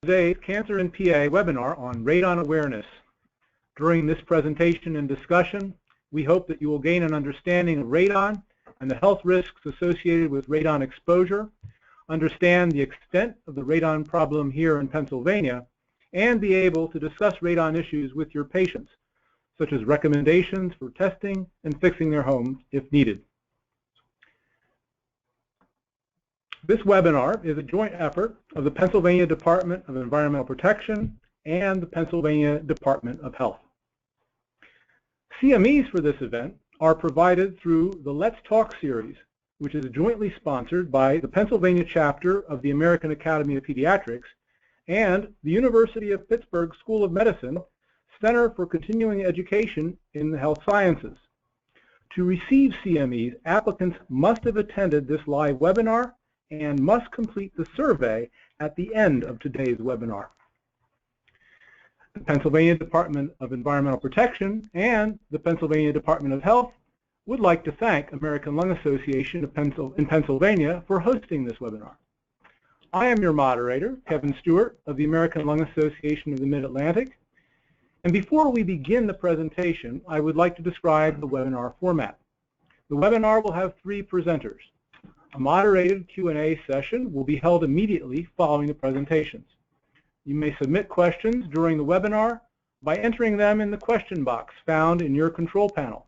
Today's Cancer in PA webinar on radon awareness. During this presentation and discussion, we hope that you will gain an understanding of radon and the health risks associated with radon exposure, understand the extent of the radon problem here in Pennsylvania, and be able to discuss radon issues with your patients, such as recommendations for testing and fixing their homes if needed. This webinar is a joint effort of the Pennsylvania Department of Environmental Protection and the Pennsylvania Department of Health. CMEs for this event are provided through the Let's Talk series, which is jointly sponsored by the Pennsylvania chapter of the American Academy of Pediatrics and the University of Pittsburgh School of Medicine Center for Continuing Education in the Health Sciences. To receive CMEs, applicants must have attended this live webinar and must complete the survey at the end of today's webinar. The Pennsylvania Department of Environmental Protection and the Pennsylvania Department of Health would like to thank American Lung Association in Pennsylvania for hosting this webinar. I am your moderator, Kevin Stewart of the American Lung Association of the Mid-Atlantic. And before we begin the presentation, I would like to describe the webinar format. The webinar will have three presenters. A moderated Q&A session will be held immediately following the presentations. You may submit questions during the webinar by entering them in the question box found in your control panel.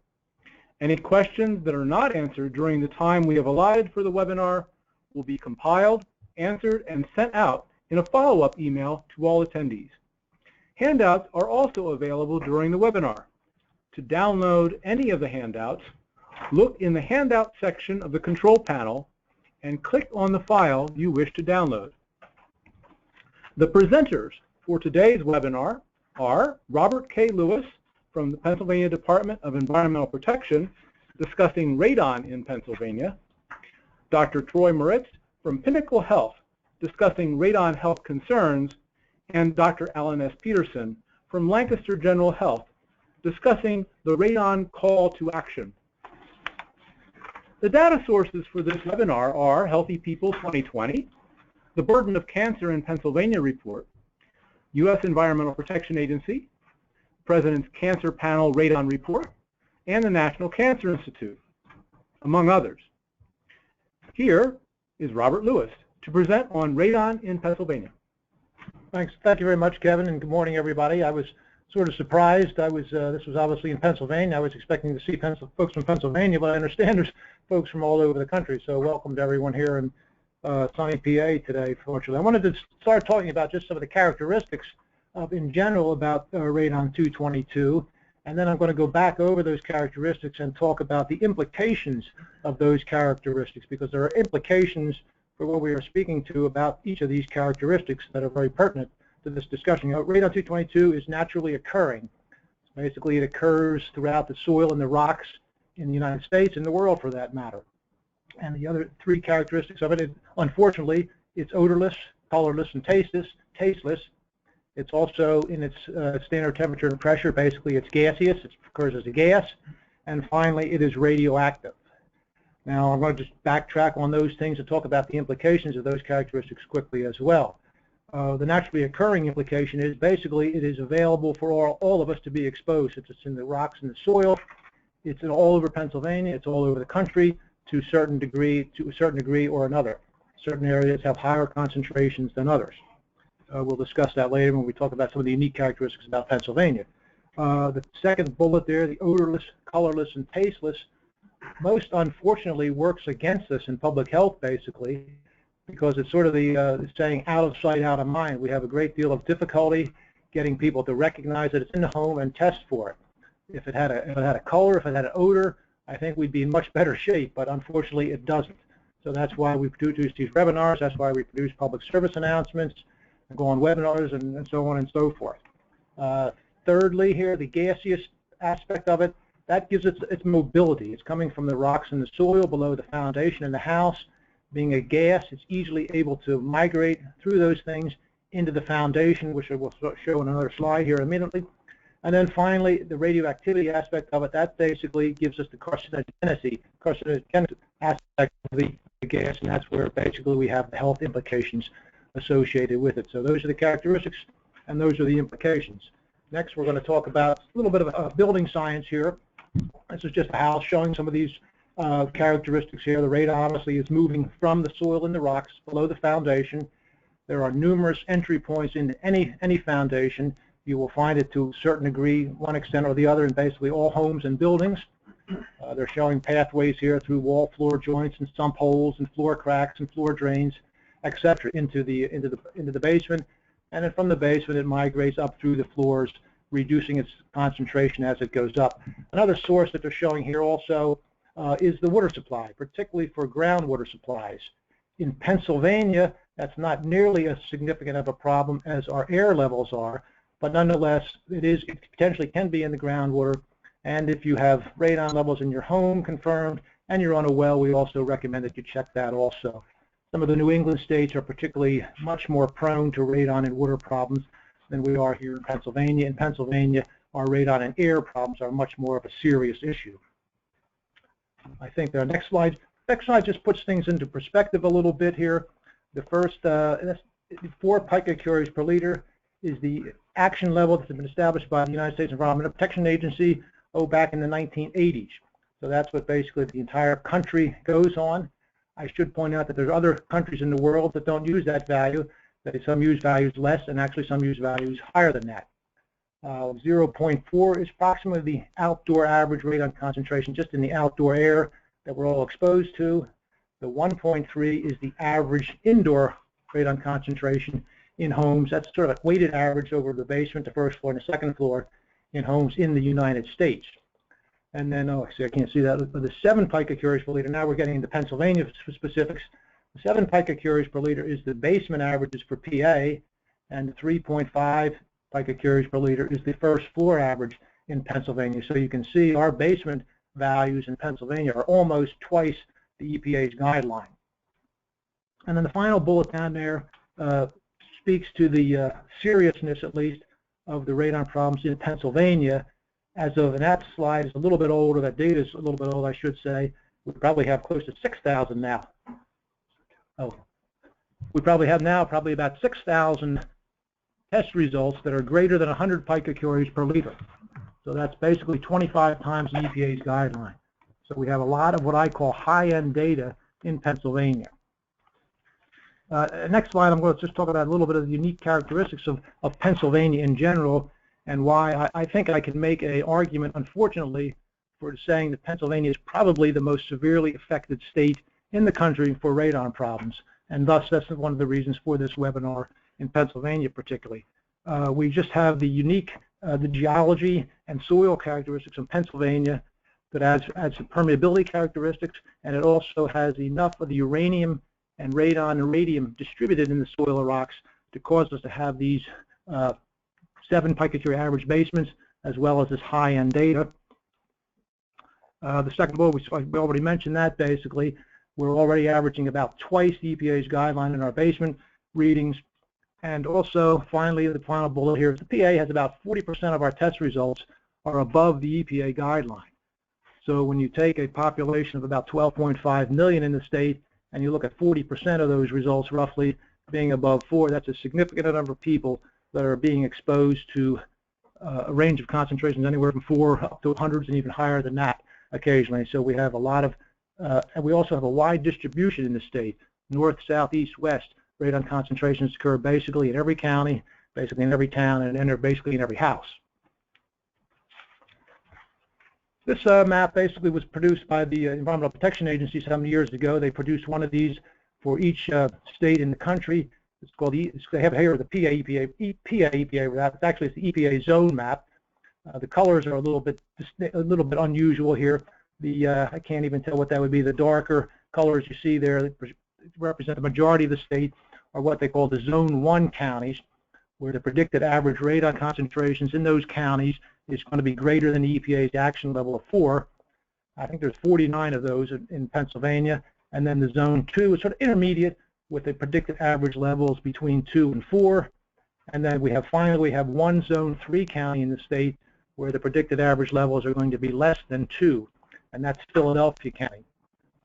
Any questions that are not answered during the time we have allotted for the webinar will be compiled, answered, and sent out in a follow-up email to all attendees. Handouts are also available during the webinar. To download any of the handouts, look in the handout section of the control panel and click on the file you wish to download. The presenters for today's webinar are Robert K. Lewis from the Pennsylvania Department of Environmental Protection discussing radon in Pennsylvania, Dr. Troy Moritz from Pinnacle Health discussing radon health concerns, and Dr. Alan S. Peterson from Lancaster General Health discussing the radon call to action. The data sources for this webinar are Healthy People 2020, the Burden of Cancer in Pennsylvania report, U.S. Environmental Protection Agency, President's Cancer Panel Radon Report, and the National Cancer Institute, among others. Here is Robert Lewis to present on radon in Pennsylvania. Thanks. Thank you very much, Kevin, and good morning, everybody. I was sort of surprised. This was obviously in Pennsylvania. I was expecting to see folks from Pennsylvania, but I understand there's folks from all over the country. So welcome to everyone here in sunny PA today, fortunately. I wanted to start talking about just some of the characteristics in general about radon 222, and then I'm going to go back over those characteristics and talk about the implications of those characteristics, because there are implications for what we are speaking to about each of these characteristics that are very pertinent to this discussion. You know, radon 222 is naturally occurring. Basically, it occurs throughout the soil and the rocks in the United States and the world, for that matter. And the other three characteristics of it is, unfortunately, it's odorless, colorless, and tasteless. It's also in its standard temperature and pressure. Basically, it's gaseous. It occurs as a gas. And finally, it is radioactive. Now, I'm going to just backtrack on those things and talk about the implications of those characteristics quickly as well. The naturally occurring implication is basically it is available for all of us to be exposed. It's in the rocks and the soil. It's all over Pennsylvania. It's all over the country to a certain degree or another. Certain areas have higher concentrations than others. We'll discuss that later when we talk about some of the unique characteristics about Pennsylvania. The second bullet there, the odorless, colorless, and tasteless, most unfortunately works against us in public health, basically, because it's sort of the saying, out of sight, out of mind. We have a great deal of difficulty getting people to recognize that it's in the home and test for it. If it had a color, if it had an odor, I think we'd be in much better shape, but unfortunately it doesn't. So that's why we produce these webinars, that's why we produce public service announcements, and go on webinars and so on and so forth. Thirdly here, the gaseous aspect of it, that gives it its mobility. It's coming from the rocks and the soil below the foundation in the house. Being a gas, it's easily able to migrate through those things into the foundation, which I will show in another slide here immediately. And then finally, the radioactivity aspect of it, that basically gives us the carcinogenic aspect of the gas, and that's where basically we have the health implications associated with it. So those are the characteristics, and those are the implications. Next, we're going to talk about a little bit of building science here. This is just a house showing some of these characteristics here. The radon obviously is moving from the soil and the rocks below the foundation. There are numerous entry points into any foundation. You will find it to a certain degree, one extent or the other, in basically all homes and buildings. They're showing pathways here through wall floor joints and sump holes and floor cracks and floor drains, etc., into the basement. And then from the basement, it migrates up through the floors, reducing its concentration as it goes up. Another source that they're showing here also is the water supply, particularly for groundwater supplies. In Pennsylvania, that's not nearly as significant of a problem as our air levels are, but nonetheless, it potentially can be in the groundwater. And if you have radon levels in your home confirmed and you're on a well, we also recommend that you check that also. Some of the New England states are particularly much more prone to radon and water problems than we are here in Pennsylvania. In Pennsylvania, our radon and air problems are much more of a serious issue. I think the next slide just puts things into perspective a little bit here. The first 4 picocuries per liter is the action level that's been established by the United States Environmental Protection Agency back in the 1980s. So that's what basically the entire country goes on. I should point out that there's other countries in the world that don't use that value, that some use values less, and actually some use values higher than that. 0.4 is approximately the outdoor average radon concentration just in the outdoor air that we're all exposed to. The 1.3 is the average indoor radon concentration in homes. That's sort of a weighted average over the basement, the first floor, and the second floor in homes in the United States. And then, I can't see that, but the 7 picocuries per liter, now we're getting into Pennsylvania specifics. The 7 picocuries per liter is the basement averages for PA, and the 3.5 picocuries per liter is the first floor average in Pennsylvania. So you can see our basement values in Pennsylvania are almost twice the EPA's guideline. And then the final bullet down there speaks to the seriousness, at least, of the radon problems in Pennsylvania. As of, and that slide is a little bit older, that data is a little bit old, I should say. We probably have close to 6,000 now. We probably have now about 6,000 test results that are greater than 100 picocuries per liter. So that's basically 25 times the EPA's guideline. So we have a lot of what I call high-end data in Pennsylvania. Next slide, I'm going to just talk about a little bit of the unique characteristics of Pennsylvania in general, and why I think I can make an argument, unfortunately, for saying that Pennsylvania is probably the most severely affected state in the country for radon problems, and thus that's one of the reasons for this webinar in Pennsylvania particularly. We just have the unique, the geology and soil characteristics of Pennsylvania that adds some permeability characteristics, and it also has enough of the uranium and radon and radium distributed in the soil or rocks to cause us to have these 7 picocurie average basements, as well as this high-end data. The second bullet, we already mentioned that basically. We're already averaging about twice the EPA's guideline in our basement readings. And also, finally, the final bullet here is the PA has about 40% of our test results are above the EPA guideline. So when you take a population of about 12.5 million in the state, and you look at 40% of those results roughly being above 4, that's a significant number of people that are being exposed to a range of concentrations anywhere from 4 up to hundreds and even higher than that occasionally. So we have a lot of, and we also have a wide distribution in the state, north, south, east, west. Radon concentrations occur basically in every county, basically in every town, and they're basically in every house. This map basically was produced by the Environmental Protection Agency some years ago. They produced one of these for each state in the country. It's called, they have here the PA-EPA. Actually, it's the EPA zone map. The colors are a little bit unusual here. I can't even tell what that would be. The darker colors you see there that represent the majority of the state are what they call the Zone 1 counties, where the predicted average radon concentrations in those counties is going to be greater than the EPA's action level of 4. I think there's 49 of those in Pennsylvania. And then the Zone 2 is sort of intermediate with the predicted average levels between 2 and 4. And then finally we have one Zone 3 county in the state where the predicted average levels are going to be less than 2, and that's Philadelphia County.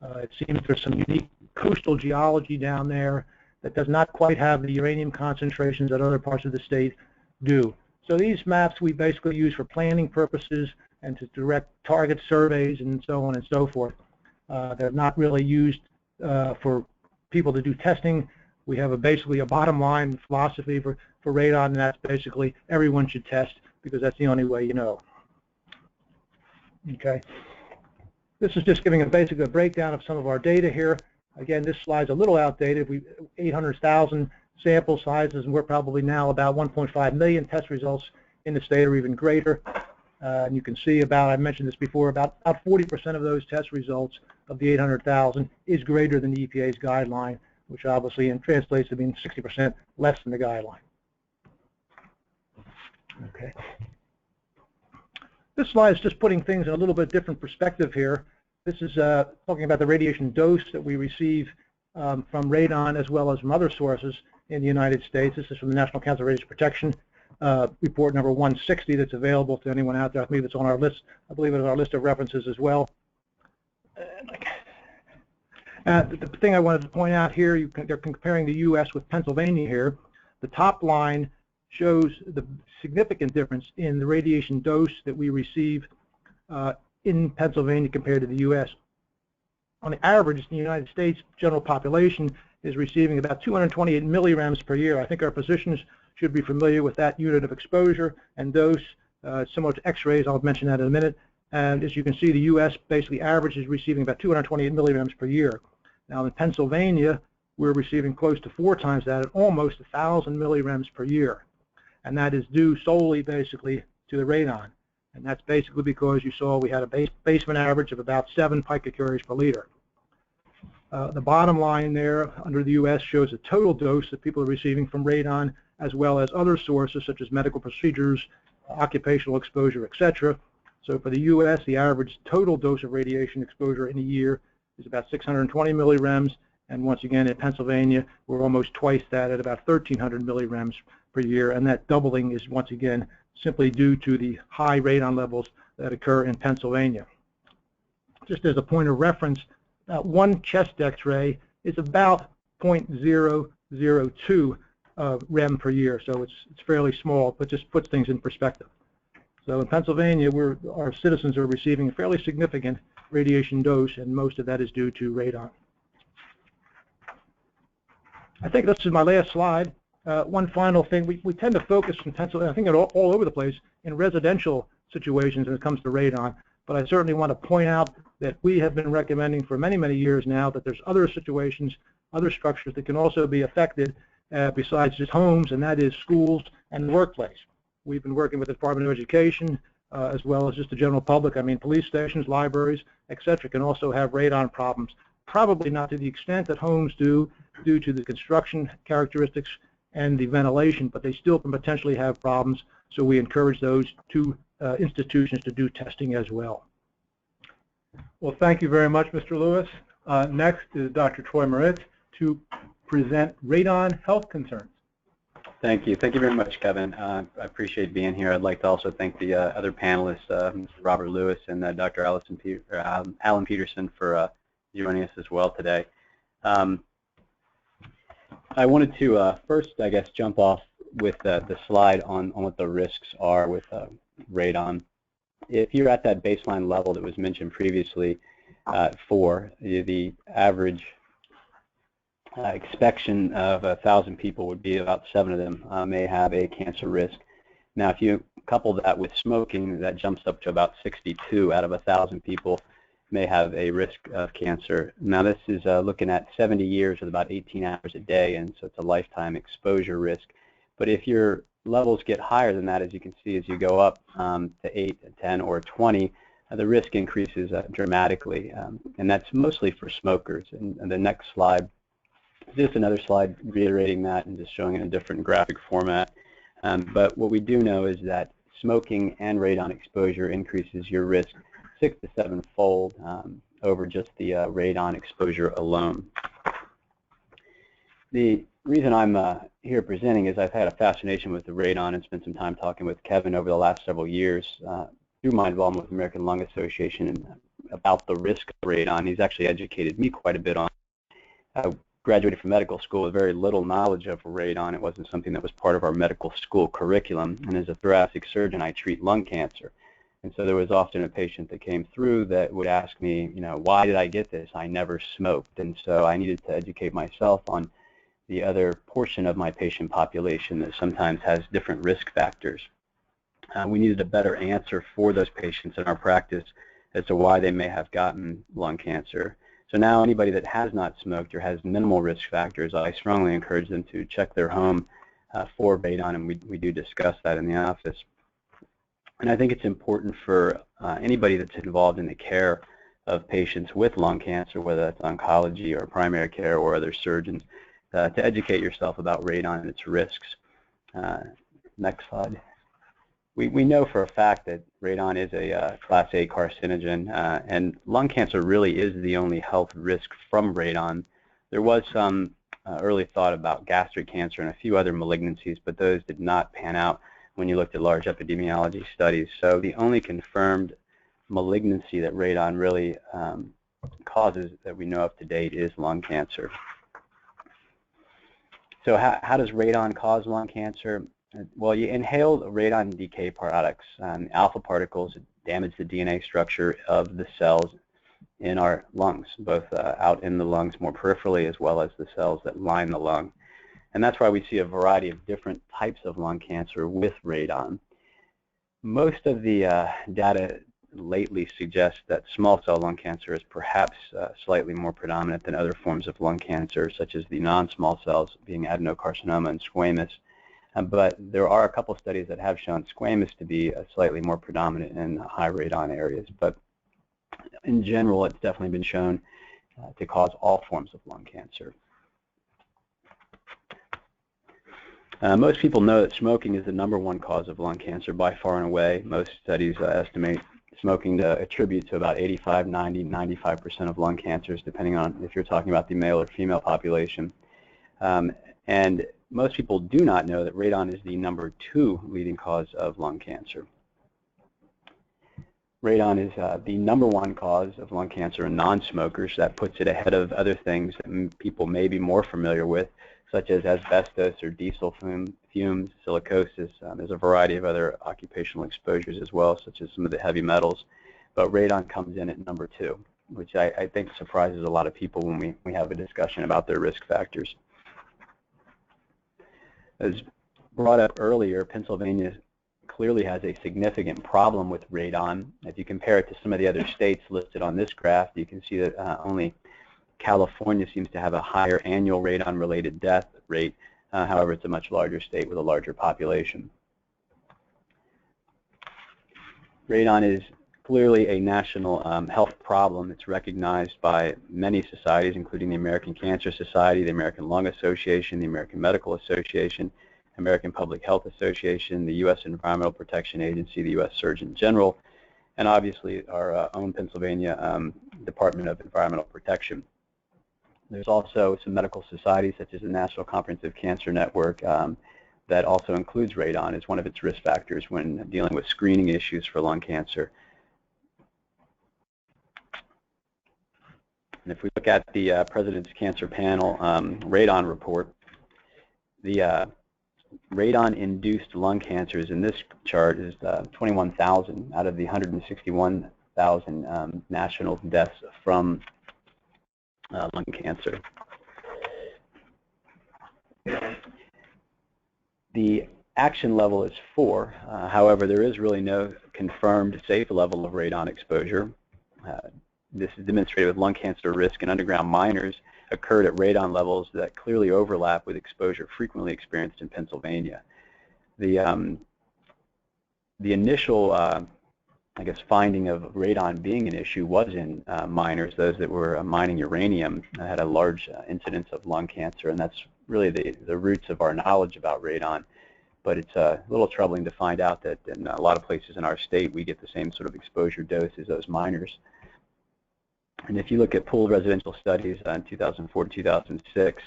It seems there's some unique coastal geology down there that does not quite have the uranium concentrations that other parts of the state do. So these maps we basically use for planning purposes and to direct target surveys and so on and so forth. They're not really used for people to do testing. We have basically a bottom line philosophy for radon, and that's basically everyone should test because that's the only way you know. Okay. This is just giving a breakdown of some of our data here. Again, this slide's a little outdated. 800,000 sample sizes, and we're probably now about 1.5 million test results in the state or even greater. And you can see I mentioned this before, about 40% of those test results of the 800,000 is greater than the EPA's guideline, which obviously translates to being 60% less than the guideline. Okay. This slide is just putting things in a little bit different perspective here. This is talking about the radiation dose that we receive from radon as well as from other sources in the United States. This is from the National Council of Radiation Protection report number 160 that's available to anyone out there. I believe it's on our list. I believe it's on our list of references as well. The thing I wanted to point out here, they're comparing the U.S. with Pennsylvania here. The top line shows the significant difference in the radiation dose that we receive in Pennsylvania compared to the U.S. On the average, the United States general population is receiving about 228 millirems per year. I think our physicians should be familiar with that unit of exposure and dose, similar to X-rays. I'll mention that in a minute. And as you can see, the U.S. basically average is receiving about 228 millirems per year. Now in Pennsylvania, we're receiving close to 4 times that at almost 1,000 millirems per year. And that is due solely basically to the radon. And that's basically because you saw we had a basement average of about 7 picocuries per liter. The bottom line there under the U.S. shows the total dose that people are receiving from radon as well as other sources such as medical procedures, occupational exposure, etc. So for the U.S., the average total dose of radiation exposure in a year is about 620 millirems. And once again, in Pennsylvania, we're almost twice that at about 1,300 millirems per year. And that doubling is once again simply due to the high radon levels that occur in Pennsylvania. Just as a point of reference, one chest X-ray is about 0.002 rem per year, so it's fairly small, but just puts things in perspective. So in Pennsylvania, our citizens are receiving a fairly significant radiation dose, and most of that is due to radon. I think this is my last slide. One final thing, we tend to focus in Pennsylvania, I think all over the place, in residential situations when it comes to radon, but I certainly want to point out that we have been recommending for many, many years now that there's other situations, other structures that can also be affected besides just homes, and that is schools and the workplace. We've been working with the Department of Education as well as just the general public. I mean, police stations, libraries, etc. can also have radon problems. Probably not to the extent that homes do due to the construction characteristics and the ventilation, but they still can potentially have problems, so we encourage those two institutions to do testing as well. Well, thank you very much, Mr. Lewis. Next is Dr. Troy Moritz to present radon health concerns. Thank you. Thank you very much, Kevin. I appreciate being here. I'd like to also thank the other panelists, Mr. Robert Lewis and Dr. Alan Peterson for joining us as well today. I wanted to first, I guess, jump off with the slide on what the risks are with radon. If you're at that baseline level that was mentioned previously, for the average expectation of 1,000 people would be about 7 of them may have a cancer risk. Now, if you couple that with smoking, that jumps up to about 62 out of 1,000 people may have a risk of cancer. Now, this is looking at 70 years with about 18 hours a day, and so it's a lifetime exposure risk. But if your levels get higher than that, as you can see, as you go up to 8, 10, or 20, the risk increases dramatically, and that's mostly for smokers. And the next slide, just another slide reiterating that and just showing it in a different graphic format. But what we do know is that smoking and radon exposure increases your risk 6 to 7-fold over just the radon exposure alone. The reason I'm here presenting is I've had a fascination with the radon and spent some time talking with Kevin over the last several years through my involvement with the American Lung Association and about the risk of radon. He's actually educated me quite a bit on. graduated from medical school with very little knowledge of radon. It wasn't something that was part of our medical school curriculum. And as a thoracic surgeon, I treat lung cancer. And so there was often a patient that came through that would ask me, why did I get this? I never smoked. And so I needed to educate myself on the other portion of my patient population that sometimes has different risk factors. We needed a better answer for those patients in our practice as to why they may have gotten lung cancer. So now anybody that has not smoked or has minimal risk factors, I strongly encourage them to check their home for radon, and we do discuss that in the office. And I think it's important for anybody that's involved in the care of patients with lung cancer, whether that's oncology or primary care or other surgeons, to educate yourself about radon and its risks. Next slide. We know for a fact that radon is a Class A carcinogen, and lung cancer really is the only health risk from radon. There was some early thought about gastric cancer and a few other malignancies, but those did not pan out when you looked at large epidemiology studies. So the only confirmed malignancy that radon really causes that we know of to date is lung cancer. So how does radon cause lung cancer? Well, you inhale radon decay products. Alpha particles damage the DNA structure of the cells in our lungs, both out in the lungs more peripherally as well as the cells that line the lung. And that's why we see a variety of different types of lung cancer with radon. Most of the data lately suggests that small cell lung cancer is perhaps slightly more predominant than other forms of lung cancer, such as the non-small cells being adenocarcinoma and squamous. But there are a couple studies that have shown squamous to be slightly more predominant in high radon areas. But in general, it's definitely been shown to cause all forms of lung cancer. Most people know that smoking is the #1 cause of lung cancer by far and away. Most studies estimate smoking to attribute to about 85, 90, 95% of lung cancers, depending on if you're talking about the male or female population. And most people do not know that radon is the #2 leading cause of lung cancer. Radon is the #1 cause of lung cancer in non-smokers. That puts it ahead of other things that people may be more familiar with, such as asbestos or diesel fumes, silicosis. There's a variety of other occupational exposures as well, such as some of the heavy metals. But radon comes in at #2, which I think surprises a lot of people when we have a discussion about their risk factors. As brought up earlier, Pennsylvania clearly has a significant problem with radon. If you compare it to some of the other states listed on this graph, you can see that only California seems to have a higher annual radon-related death rate. However, it's a much larger state with a larger population. Radon is clearly a national health problem. It's recognized by many societies, including the American Cancer Society, the American Lung Association, the American Medical Association, American Public Health Association, the U.S. Environmental Protection Agency, the U.S. Surgeon General, and obviously our own Pennsylvania Department of Environmental Protection. There's also some medical societies, such as the National Comprehensive Cancer Network, that also includes radon as one of its risk factors when dealing with screening issues for lung cancer. And if we look at the President's Cancer Panel radon report, the radon-induced lung cancers in this chart is 21,000 out of the 161,000 national deaths from lung cancer. The action level is 4. However, there is really no confirmed safe level of radon exposure. This is demonstrated with lung cancer risk in underground miners occurred at radon levels that clearly overlap with exposure frequently experienced in Pennsylvania. The initial I guess, finding of radon being an issue was in miners, those that were mining uranium had a large incidence of lung cancer, and that's really the roots of our knowledge about radon. But it's a little troubling to find out that in a lot of places in our state we get the same sort of exposure dose as those miners. And if you look at pooled residential studies in 2004 to 2006,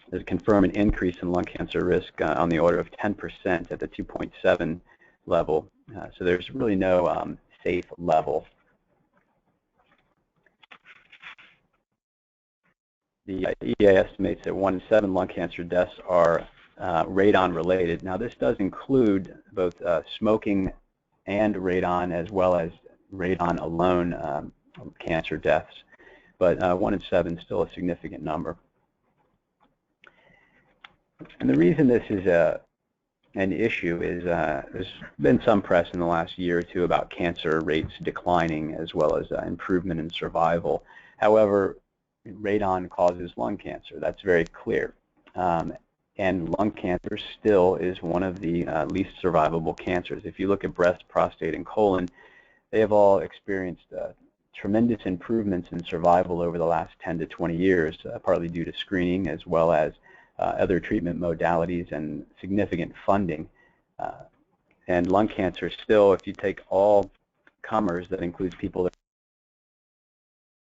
there's confirmed an increase in lung cancer risk on the order of 10% at the 2.7 level. So there's really no safe level. The EA estimates that 1 in 7 lung cancer deaths are radon related. Now this does include both smoking and radon, as well as radon alone cancer deaths, but 1 in 7 is still a significant number. And the reason this is an issue is there's been some press in the last year or two about cancer rates declining, as well as improvement in survival. However, radon causes lung cancer. That's very clear. And lung cancer still is one of the least survivable cancers. If you look at breast, prostate, and colon, they have all experienced tremendous improvements in survival over the last 10 to 20 years, partly due to screening as well as other treatment modalities and significant funding. And lung cancer still, if you take all comers, that includes people that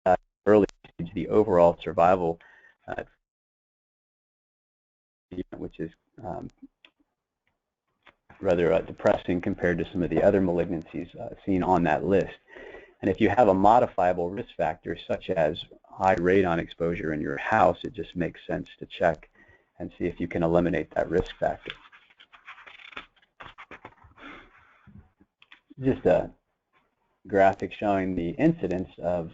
are early stage, the overall survival, which is rather depressing compared to some of the other malignancies seen on that list. And if you have a modifiable risk factor, such as high radon exposure in your house, it just makes sense to check and see if you can eliminate that risk factor. Just a graphic showing the incidence of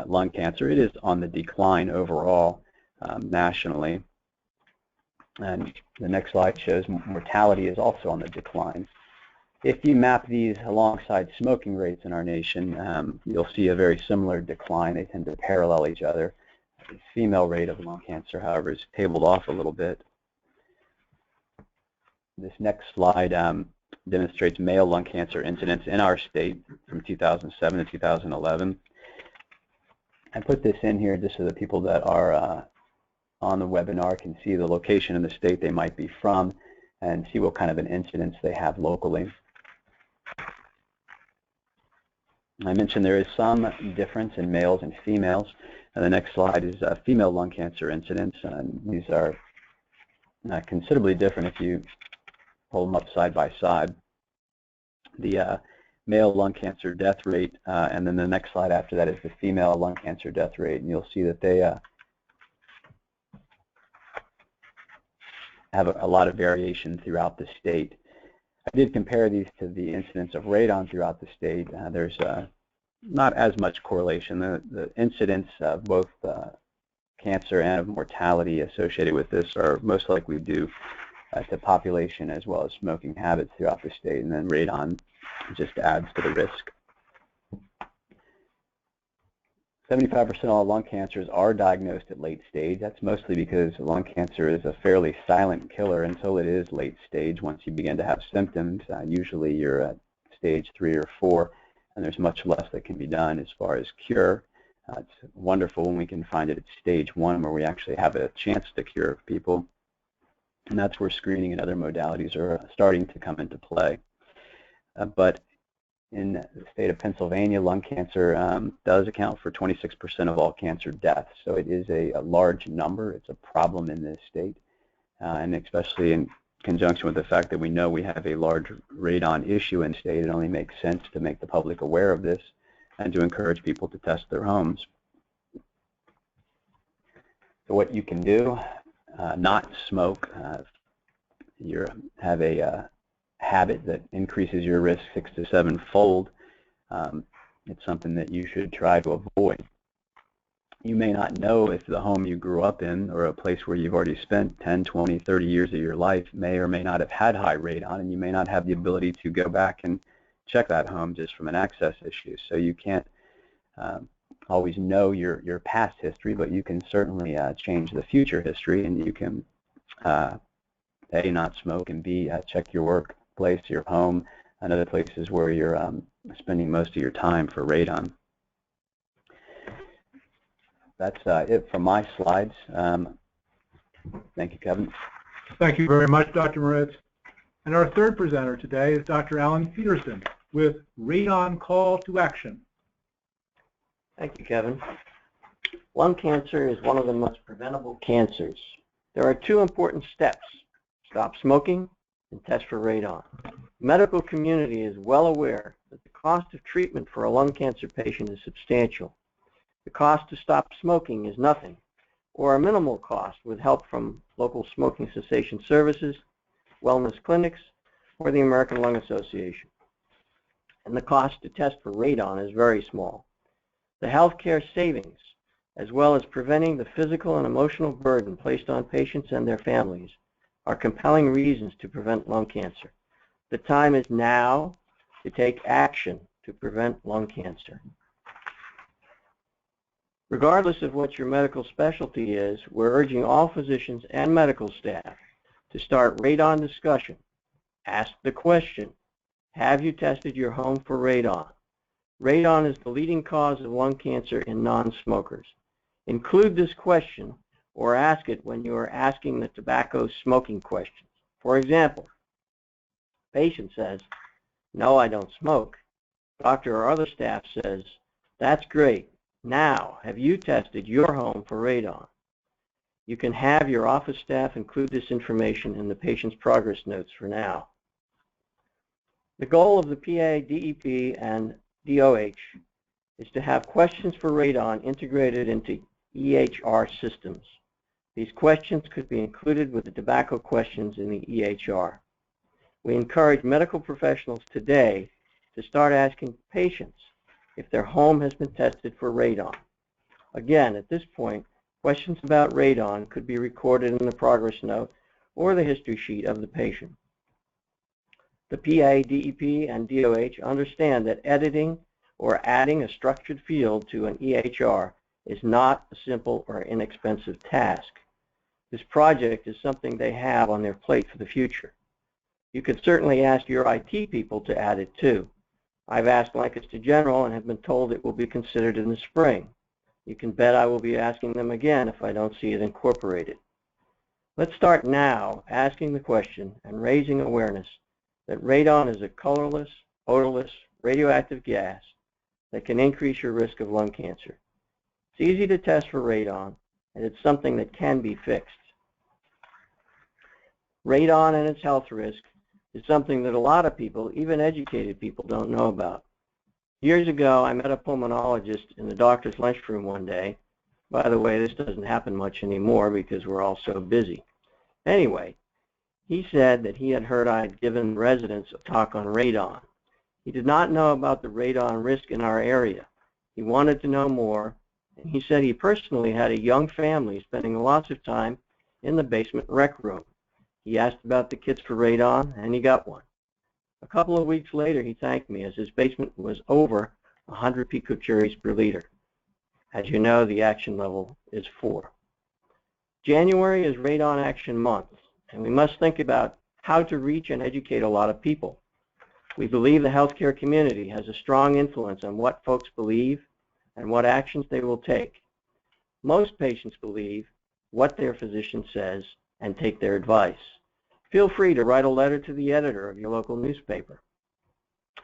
lung cancer. It is on the decline overall nationally. And the next slide shows mortality is also on the decline. If you map these alongside smoking rates in our nation, you'll see a very similar decline. They tend to parallel each other. The female rate of lung cancer, however, is tabled off a little bit. This next slide demonstrates male lung cancer incidence in our state from 2007 to 2011. I put this in here just so that people that are on the webinar can see the location in the state they might be from and see what kind of an incidence they have locally. I mentioned there is some difference in males and females. And the next slide is female lung cancer incidence. And these are considerably different if you pull them up side by side. The male lung cancer death rate, and then the next slide after that is the female lung cancer death rate. And you'll see that they have a lot of variation throughout the state. I did compare these to the incidence of radon throughout the state. There's not as much correlation. The incidence of both cancer and of mortality associated with this are most likely due to population as well as smoking habits throughout the state, and then radon just adds to the risk. 75% of all lung cancers are diagnosed at late stage. That's mostly because lung cancer is a fairly silent killer until it is late stage. Once you begin to have symptoms, usually you're at stage 3 or 4, and there's much less that can be done as far as cure. It's wonderful when we can find it at stage 1, where we actually have a chance to cure people. And that's where screening and other modalities are starting to come into play. But in the state of Pennsylvania, lung cancer does account for 26% of all cancer deaths. So it is a large number. It's a problem in this state, and especially in conjunction with the fact that we know we have a large radon issue in the state, it only makes sense to make the public aware of this and to encourage people to test their homes. So what you can do, not smoke. You have a habit that increases your risk 6 to 7-fold. It's something that you should try to avoid. You may not know if the home you grew up in or a place where you've already spent 10, 20, 30 years of your life may or may not have had high radon, and you may not have the ability to go back and check that home just from an access issue. So you can't always know your past history, but you can certainly change the future history, and you can A, not smoke, and B, check your workplace, your home, and other places where you're spending most of your time for radon. That's it from my slides. Thank you, Kevin. Thank you very much, Dr. Moritz. And our third presenter today is Dr. Alan Peterson with Radon Call to Action. Thank you, Kevin. Lung cancer is one of the most preventable cancers. There are 2 important steps: stop smoking and test for radon. The medical community is well aware that the cost of treatment for a lung cancer patient is substantial. The cost to stop smoking is nothing, or a minimal cost with help from local smoking cessation services, wellness clinics, or the American Lung Association. And the cost to test for radon is very small. The healthcare savings, as well as preventing the physical and emotional burden placed on patients and their families, are compelling reasons to prevent lung cancer. The time is now to take action to prevent lung cancer. Regardless of what your medical specialty is, we're urging all physicians and medical staff to start radon discussion. Ask the question, have you tested your home for radon? Radon is the leading cause of lung cancer in non-smokers. Include this question or ask it when you are asking the tobacco smoking questions. For example, patient says, "No, I don't smoke." Doctor or other staff says, "That's great. Now, have you tested your home for radon?" You can have your office staff include this information in the patient's progress notes for now. The goal of the PA, DEP, and DOH is to have questions for radon integrated into EHR systems. These questions could be included with the tobacco questions in the EHR. We encourage medical professionals today to start asking patients if their home has been tested for radon. Again, at this point, questions about radon could be recorded in the progress note or the history sheet of the patient. The PA, DEP, and DOH understand that editing or adding a structured field to an EHR is not a simple or inexpensive task. This project is something they have on their plate for the future. You could certainly ask your IT people to add it too. I've asked Lancaster General and have been told it will be considered in the spring. You can bet I will be asking them again if I don't see it incorporated. Let's start now asking the question and raising awareness that radon is a colorless, odorless, radioactive gas that can increase your risk of lung cancer. It's easy to test for radon, and it's something that can be fixed. Radon and its health risk is something that a lot of people, even educated people, don't know about. Years ago, I met a pulmonologist in the doctor's lunchroom one day. By the way, this doesn't happen much anymore because we're all so busy. Anyway, he said that he had heard I had given residents a talk on radon. He did not know about the radon risk in our area. He wanted to know more, and he said he personally had a young family spending lots of time in the basement rec room. He asked about the kits for radon, and he got one. A couple of weeks later, he thanked me as his basement was over 100 picocuries per liter. As you know, the action level is 4. January is Radon Action Month, and we must think about how to reach and educate a lot of people. We believe the healthcare community has a strong influence on what folks believe and what actions they will take. Most patients believe what their physician says and take their advice. Feel free to write a letter to the editor of your local newspaper.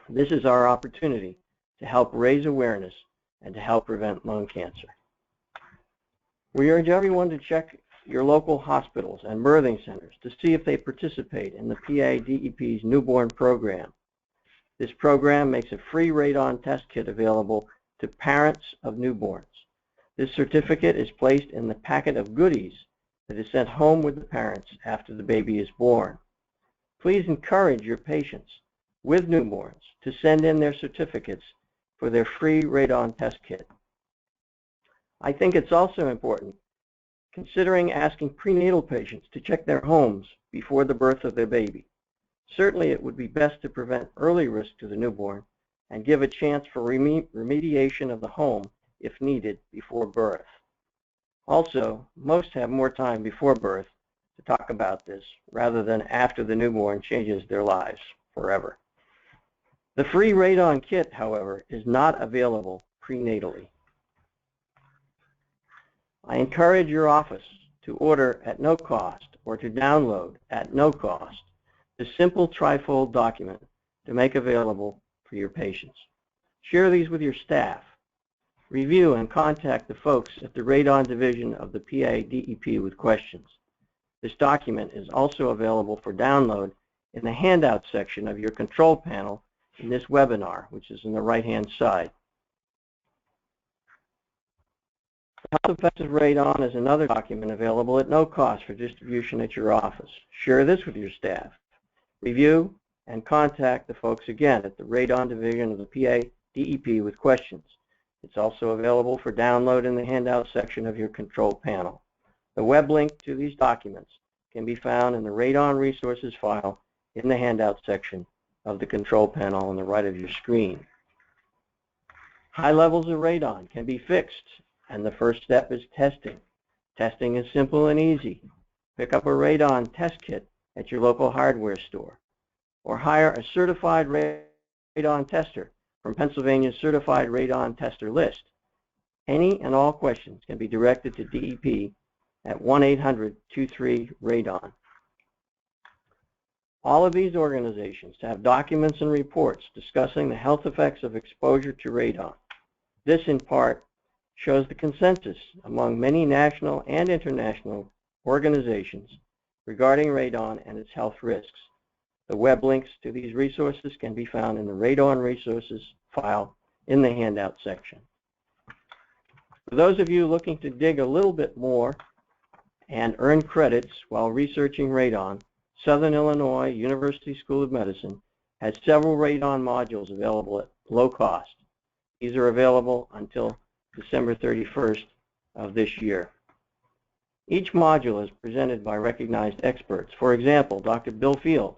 This is our opportunity to help raise awareness and to help prevent lung cancer. We urge everyone to check your local hospitals and birthing centers to see if they participate in the PA DEP's newborn program. This program makes a free radon test kit available to parents of newborns. This certificate is placed in the packet of goodies that is sent home with the parents after the baby is born. Please encourage your patients with newborns to send in their certificates for their free radon test kit. I think it's also important considering asking prenatal patients to check their homes before the birth of their baby. Certainly it would be best to prevent early risk to the newborn and give a chance for remediation of the home if needed before birth. Also, most have more time before birth to talk about this rather than after the newborn changes their lives forever. The free radon kit, however, is not available prenatally. I encourage your office to order at no cost or to download at no cost the simple trifold document to make available for your patients. Share these with your staff. Review and contact the folks at the Radon Division of the PA DEP with questions. This document is also available for download in the handout section of your control panel in this webinar, which is on the right-hand side. Health effects of radon is another document available at no cost for distribution at your office. Share this with your staff. Review and contact the folks again at the Radon Division of the PA DEP with questions. It's also available for download in the handout section of your control panel. The web link to these documents can be found in the Radon Resources file in the handout section of the control panel on the right of your screen. High levels of radon can be fixed, and the first step is testing. Testing is simple and easy. Pick up a radon test kit at your local hardware store, or hire a certified radon tester from Pennsylvania's Certified Radon Tester list. Any and all questions can be directed to DEP at 1-800-23-RADON. All of these organizations have documents and reports discussing the health effects of exposure to radon. This, in part, shows the consensus among many national and international organizations regarding radon and its health risks. The web links to these resources can be found in the Radon Resources file in the handout section. For those of you looking to dig a little bit more and earn credits while researching radon, Southern Illinois University School of Medicine has several radon modules available at low cost. These are available until December 31st of this year. Each module is presented by recognized experts. For example, Dr. Bill Field,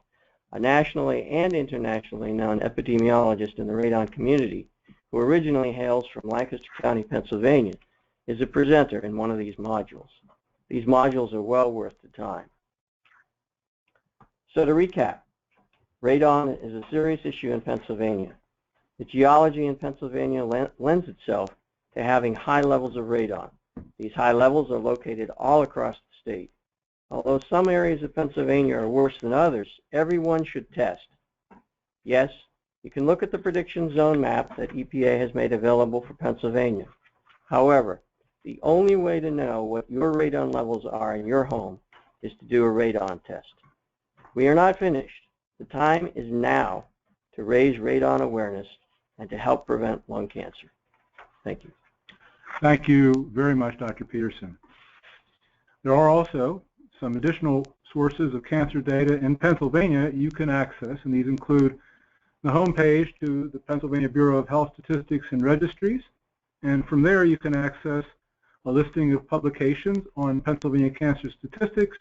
a nationally and internationally known epidemiologist in the radon community, who originally hails from Lancaster County, Pennsylvania, is a presenter in one of these modules. These modules are well worth the time. So to recap, radon is a serious issue in Pennsylvania. The geology in Pennsylvania lends itself to having high levels of radon. These high levels are located all across the state. Although some areas of Pennsylvania are worse than others, everyone should test. Yes, you can look at the prediction zone map that EPA has made available for Pennsylvania. However, the only way to know what your radon levels are in your home is to do a radon test. We are not finished. The time is now to raise radon awareness and to help prevent lung cancer. Thank you. Thank you very much, Dr. Peterson. There are also some additional sources of cancer data in Pennsylvania you can access, and these include the homepage to the Pennsylvania Bureau of Health Statistics and Registries, and from there you can access a listing of publications on Pennsylvania cancer statistics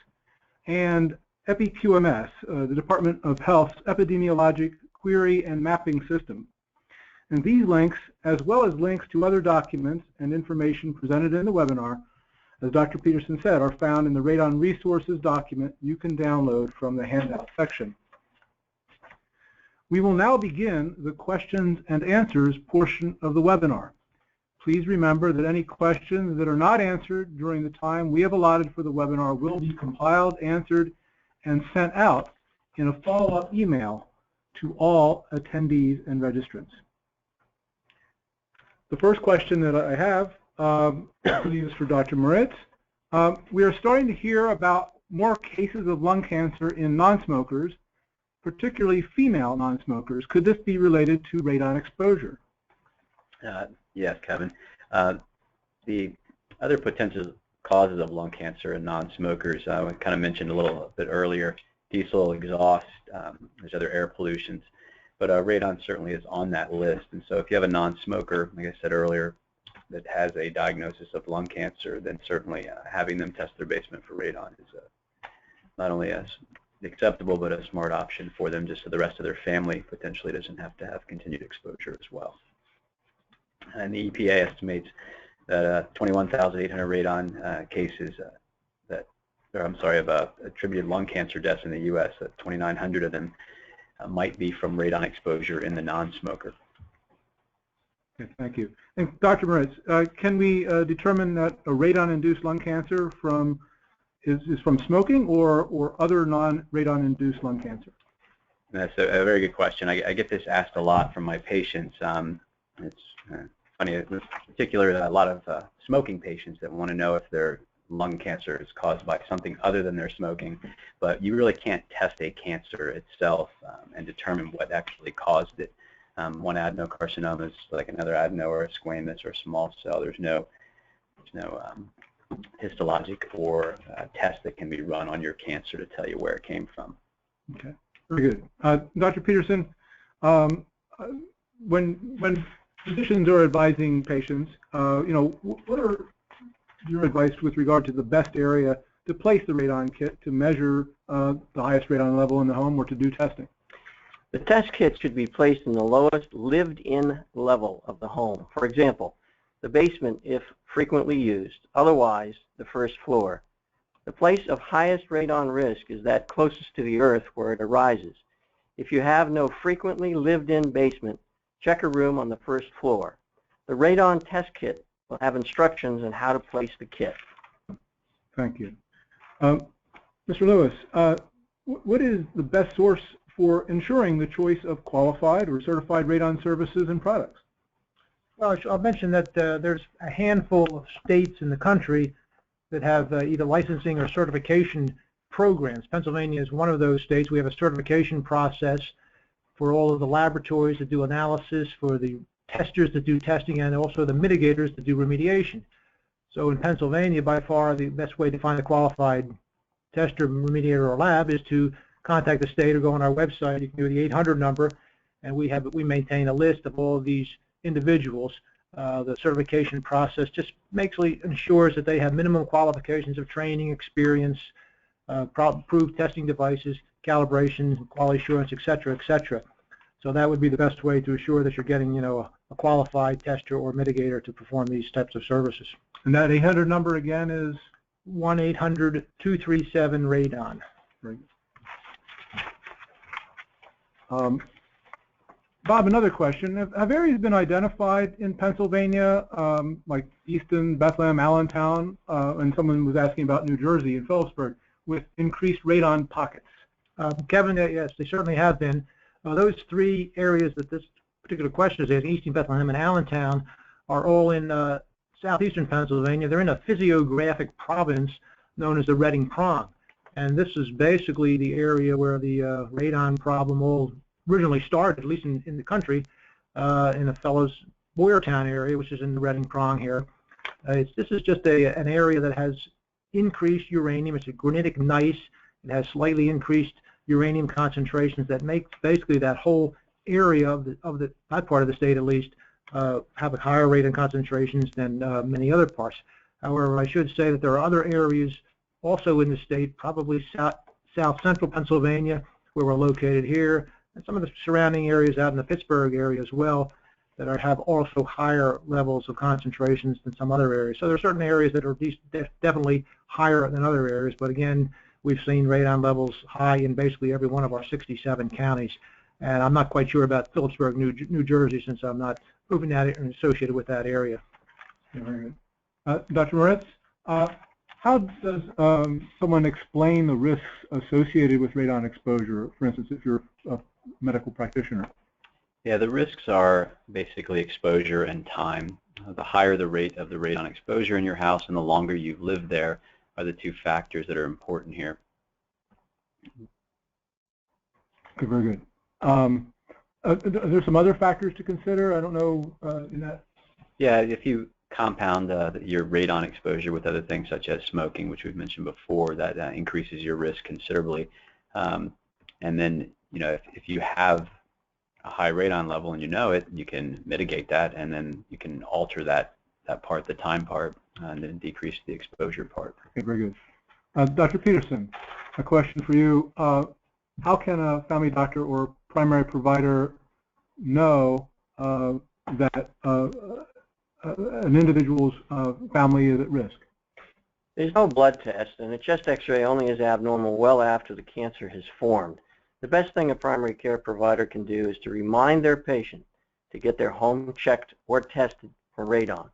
and EpiQMS, the Department of Health's epidemiologic query and mapping system. And these links, as well as links to other documents and information presented in the webinar, as Dr. Peterson said, are found in the Radon Resources document you can download from the handout section. We will now begin the questions and answers portion of the webinar. Please remember that any questions that are not answered during the time we have allotted for the webinar will be compiled, answered, and sent out in a follow-up email to all attendees and registrants. The first question that I have is for Dr. Moritz. We are starting to hear about more cases of lung cancer in non-smokers, particularly female non-smokers. Could this be related to radon exposure? Yes, Kevin. The other potential causes of lung cancer in non-smokers, I kind of mentioned a little bit earlier, diesel exhaust, there's other air pollutions, but radon certainly is on that list. And so if you have a non-smoker, like I said earlier, that has a diagnosis of lung cancer, then certainly having them test their basement for radon is not only acceptable, but a smart option for them, just so the rest of their family potentially doesn't have to have continued exposure as well. And the EPA estimates that 21,800 radon cases of attributed lung cancer deaths in the U.S., that 2,900 of them might be from radon exposure in the non-smoker. Okay, thank you. And Dr. Moritz, can we determine that a radon-induced lung cancer is from smoking or other non-radon-induced lung cancer? That's a very good question. I get this asked a lot from my patients. It's funny, in particular, a lot of smoking patients that want to know if their lung cancer is caused by something other than their smoking, but you really can't test a cancer itself and determine what actually caused it. One adenocarcinoma is like another adeno or a squamous or small cell. There's no no histologic or test that can be run on your cancer to tell you where it came from. Okay, very good. Dr. Peterson, when physicians are advising patients, what are your advice with regard to the best area to place the radon kit to measure the highest radon level in the home or to do testing? The test kit should be placed in the lowest lived-in level of the home. For example, the basement if frequently used, otherwise the first floor. The place of highest radon risk is that closest to the earth where it arises. If you have no frequently lived-in basement, check a room on the first floor. The radon test kit will have instructions on how to place the kit. Thank you. Mr. Lewis, what is the best source for ensuring the choice of qualified or certified radon services and products? Well, I'll mention that there's a handful of states in the country that have either licensing or certification programs. Pennsylvania is one of those states. We have a certification process for all of the laboratories that do analysis, for the testers that do testing, and also the mitigators that do remediation. So in Pennsylvania, by far, the best way to find a qualified tester, remediator, or lab is to contact the state or go on our website. You can do the 800 number, and we maintain a list of all of these individuals. The certification process just ensures that they have minimum qualifications of training, experience, approved testing devices, calibration, quality assurance, etc., etc. So that would be the best way to assure that you're getting, a qualified tester or mitigator to perform these types of services. And that 800 number again is 1-800-237-RADON. Right. Bob, another question. Have areas been identified in Pennsylvania, like Easton, Bethlehem, Allentown, and someone was asking about New Jersey and Phillipsburg, with increased radon pockets? Kevin, yes, they certainly have been. Those three areas that this particular question is in, Easton, Bethlehem, and Allentown, are all in southeastern Pennsylvania. They're in a physiographic province known as the Reading Prong. And this is basically the area where the radon problem all originally started, at least in the country, in a fellow's Boyertown area, which is in the Reading Prong here. This is just an area that has increased uranium. It's a granitic gneiss. It has slightly increased uranium concentrations that make basically that whole area of that part of the state, at least, have a higher radon concentrations than many other parts. However, I should say that there are other areas also in the state, probably south central Pennsylvania, where we're located here, and some of the surrounding areas out in the Pittsburgh area as well, that have also higher levels of concentrations than some other areas. So there are certain areas that are definitely higher than other areas, but again, we've seen radon levels high in basically every one of our 67 counties. And I'm not quite sure about Phillipsburg, New Jersey, since I'm not moving that and associated with that area. Very good. Dr. Moritz, how does someone explain the risks associated with radon exposure, for instance, if you're a medical practitioner? Yeah, the risks are basically exposure and time. The higher the rate of the radon exposure in your house and the longer you've lived there are the two factors that are important here. Okay, very good. Are there some other factors to consider? I don't know in that. Yeah, if you compound your radon exposure with other things such as smoking, which we've mentioned before, that increases your risk considerably. And then, if you have a high radon level and you know it, you can mitigate that, and then you can alter that part, the time part, and then decrease the exposure part. Okay, very good. Dr. Peterson, a question for you. How can a family doctor or primary provider know that an individual's family is at risk? There's no blood test, and a chest x-ray only is abnormal well after the cancer has formed. The best thing a primary care provider can do is to remind their patient to get their home checked or tested for radon.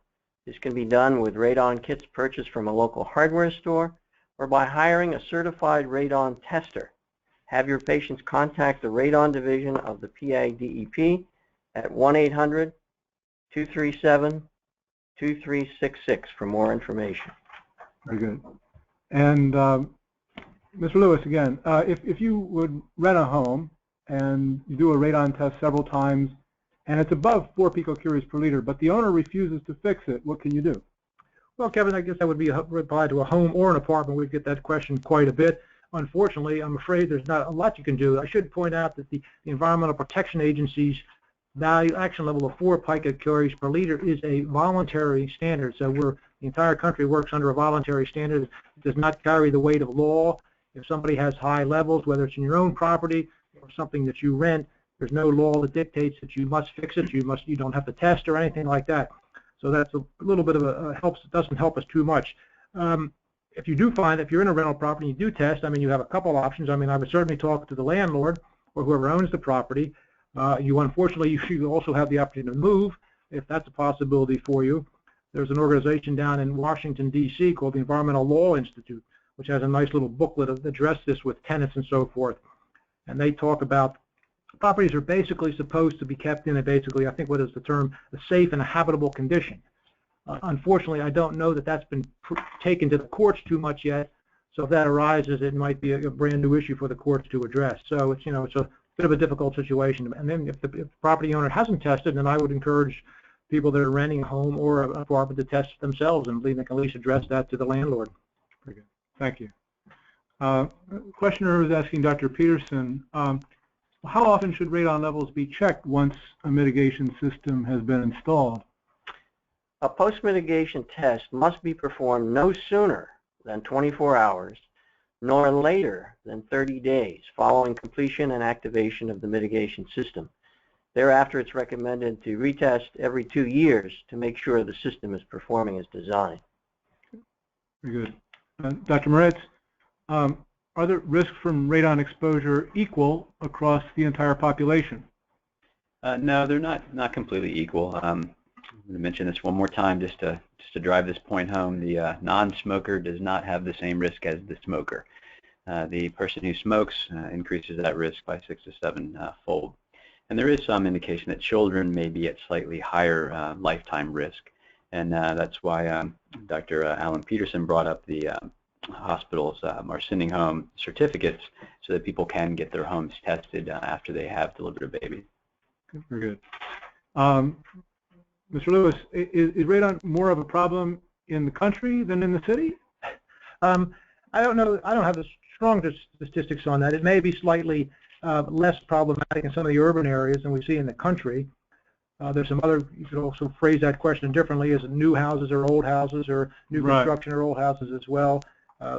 This can be done with radon kits purchased from a local hardware store or by hiring a certified radon tester. Have your patients contact the radon division of the PA DEP at 1-800-237-2366 for more information. Very good. And Mr. Lewis, again, if you would rent a home and you do a radon test several times and it's above 4 picocuries per liter, but the owner refuses to fix it, what can you do? Well, Kevin, I guess that would be applied to a home or an apartment. We'd get that question quite a bit. Unfortunately, I'm afraid there's not a lot you can do. I should point out that the Environmental Protection Agency's value action level of 4 picocuries per liter is a voluntary standard. So the entire country works under a voluntary standard. It does not carry the weight of law. If somebody has high levels, whether it's in your own property or something that you rent, there's no law that dictates that you must fix it. You don't have to test or anything like that. So that's a little bit of a helps. It doesn't help us too much. If you do find, if you're in a rental property and you do test, I mean, you have a couple options. I mean, I would certainly talk to the landlord or whoever owns the property. Unfortunately, you also have the opportunity to move if that's a possibility for you. There's an organization down in Washington, D.C. called the Environmental Law Institute, which has a nice little booklet that addresses this with tenants and so forth. And they talk about properties are basically supposed to be kept in I think what is the term, a safe and a habitable condition. Unfortunately, I don't know that that's been taken to the courts too much yet. So if that arises, it might be a brand new issue for the courts to address. So it's, it's a bit of a difficult situation. And then if the property owner hasn't tested, then I would encourage people that are renting a home or an apartment to test themselves, and they can at least address that to the landlord. Very good. Thank you. Questioner was asking Dr. Peterson, how often should radon levels be checked once a mitigation system has been installed? A post-mitigation test must be performed no sooner than 24 hours, nor later than 30 days following completion and activation of the mitigation system. Thereafter, it's recommended to retest every 2 years to make sure the system is performing as designed. Very good. Dr. Moritz, are the risks from radon exposure equal across the entire population? No, they're not completely equal. I'm going to mention this one more time just to drive this point home. The non-smoker does not have the same risk as the smoker. The person who smokes increases that risk by 6 to 7 fold. And there is some indication that children may be at slightly higher lifetime risk. And that's why Dr. Alan Peterson brought up the hospitals are sending home certificates so that people can get their homes tested after they have delivered a baby. Very good. Mr. Lewis, is radon more of a problem in the country than in the city? I don't know. I don't have the strong statistics on that. It may be slightly less problematic in some of the urban areas than we see in the country. There's some other, you could also phrase that question differently. Is it new houses or old houses, or new construction or old houses as well?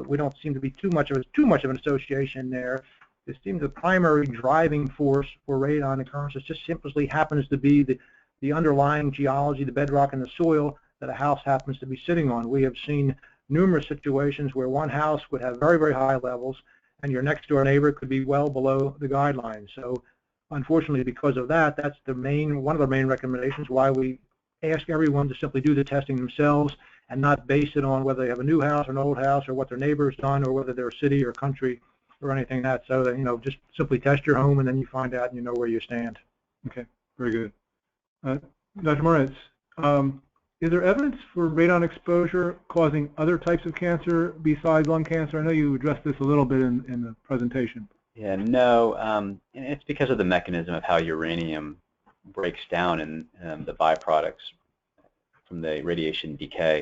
We don't seem to be too much of an association there. It seems the primary driving force for radon occurrences just simply happens to be the underlying geology, the bedrock and the soil that a house happens to be sitting on. We have seen numerous situations where one house would have very, very high levels, and your next door neighbor could be well below the guidelines. So unfortunately, because of that, that's one of the main recommendations why we ask everyone to simply do the testing themselves and not base it on whether they have a new house or an old house or what their neighbor's done or whether they're a city or country or anything like that. So that, just simply test your home and then you find out and you know where you stand. Okay, very good. Dr. Moritz, is there evidence for radon exposure causing other types of cancer besides lung cancer? I know you addressed this a little bit in the presentation. Yeah, no, and it's because of the mechanism of how uranium breaks down in the byproducts from the radiation decay,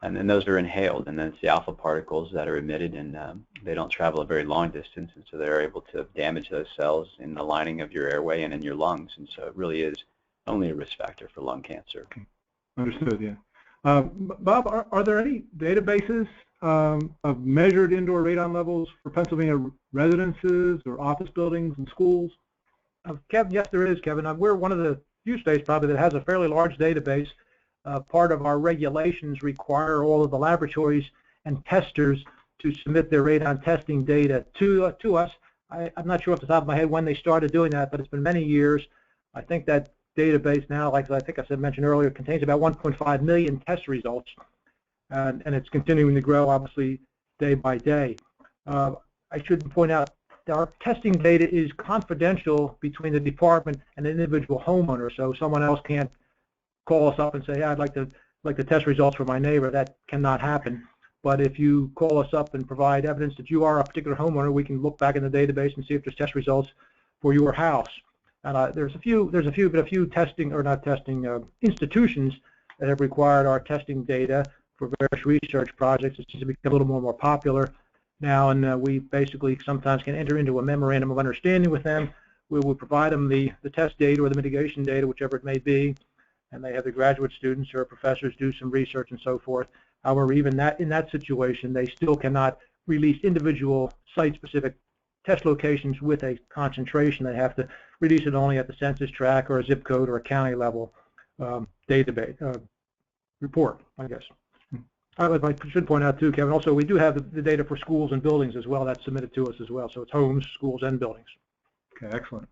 and then those are inhaled, and then it's the alpha particles that are emitted, and they don't travel a very long distance, and so they're able to damage those cells in the lining of your airway and in your lungs, and so it really is only a risk factor for lung cancer. Okay. Understood, yeah. Bob, are there any databases of measured indoor radon levels for Pennsylvania residences or office buildings and schools? Kevin, yes, there is, Kevin. We're one of the few states probably that has a fairly large database. Part of our regulations require all of the laboratories and testers to submit their radon testing data to us. I'm not sure off the top of my head when they started doing that, but it's been many years. I think that database now, like I think I mentioned earlier, contains about 1.5 million test results, and it's continuing to grow, obviously, day by day. I should point out that our testing data is confidential between the department and the individual homeowner, so someone else can't call us up and say, yeah, I'd like the test results for my neighbor. That cannot happen. But if you call us up and provide evidence that you are a particular homeowner, we can look back in the database and see if there's test results for your house. And there's a few testing, or not testing, institutions that have required our testing data. for various research projects. It seems to become a little more popular now, and we basically sometimes can enter into a memorandum of understanding with them. We will provide them the test data or the mitigation data, whichever it may be, and they have the graduate students or professors do some research and so forth. However, even in that situation, they still cannot release individual site-specific test locations with a concentration. They have to release it only at the census tract or a zip code or a county level database report, I guess. I should point out too, Kevin, also we do have the data for schools and buildings as well. That's submitted to us as well. So it's homes, schools, and buildings. Okay, excellent.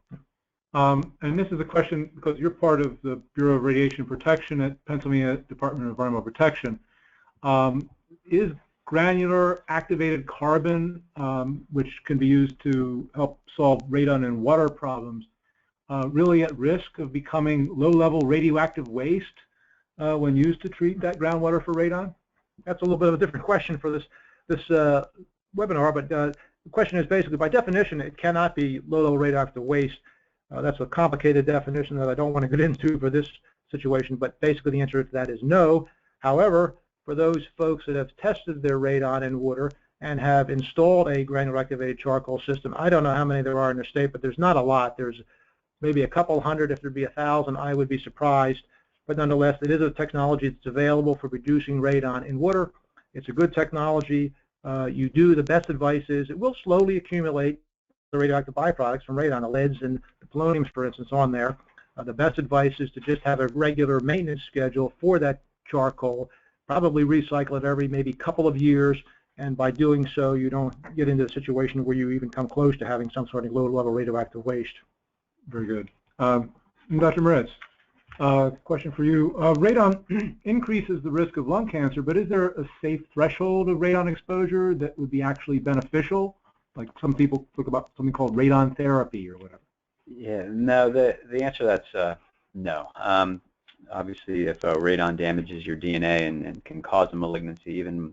And this is a question because you're part of the Bureau of Radiation Protection at Pennsylvania Department of Environmental Protection. Is granular activated carbon, which can be used to help solve radon and water problems, really at risk of becoming low-level radioactive waste when used to treat that groundwater for radon? That's a little bit of a different question for this webinar, but the question is basically, by definition, it cannot be low-level radioactive waste. That's a complicated definition that I don't want to get into for this situation, but basically the answer to that is no. However, for those folks that have tested their radon in water and have installed a granular activated charcoal system, I don't know how many there are in the state, but there's not a lot. There's maybe a couple hundred. If there'd be 1,000, I would be surprised. But nonetheless, it is a technology that's available for reducing radon in water. It's a good technology. You do, the best advice is it will slowly accumulate the radioactive byproducts from radon, the leads and the poloniums, for instance, on there. The best advice is to just have a regular maintenance schedule for that charcoal. Probably recycle it every maybe couple of years, and by doing so, you don't get into a situation where you even come close to having some sort of low-level radioactive waste. Very good. Dr. Moritz, question for you. Radon increases the risk of lung cancer, but is there a safe threshold of radon exposure that would be actually beneficial? Like some people talk about something called radon therapy or whatever. Yeah, no, the answer to that's no. Obviously, if radon damages your DNA and can cause a malignancy, even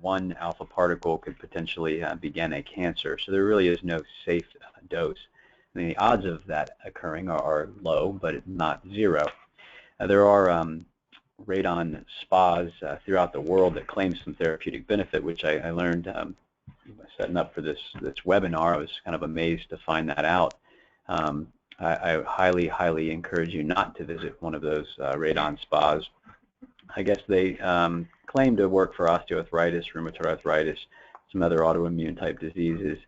one alpha particle could potentially begin a cancer. So there really is no safe dose. I mean, the odds of that occurring are low, but not zero. There are radon spas throughout the world that claim some therapeutic benefit, which I learned setting up for this webinar. I was kind of amazed to find that out. I highly encourage you not to visit one of those radon spas. I guess they claim to work for osteoarthritis, rheumatoid arthritis, some other autoimmune type diseases.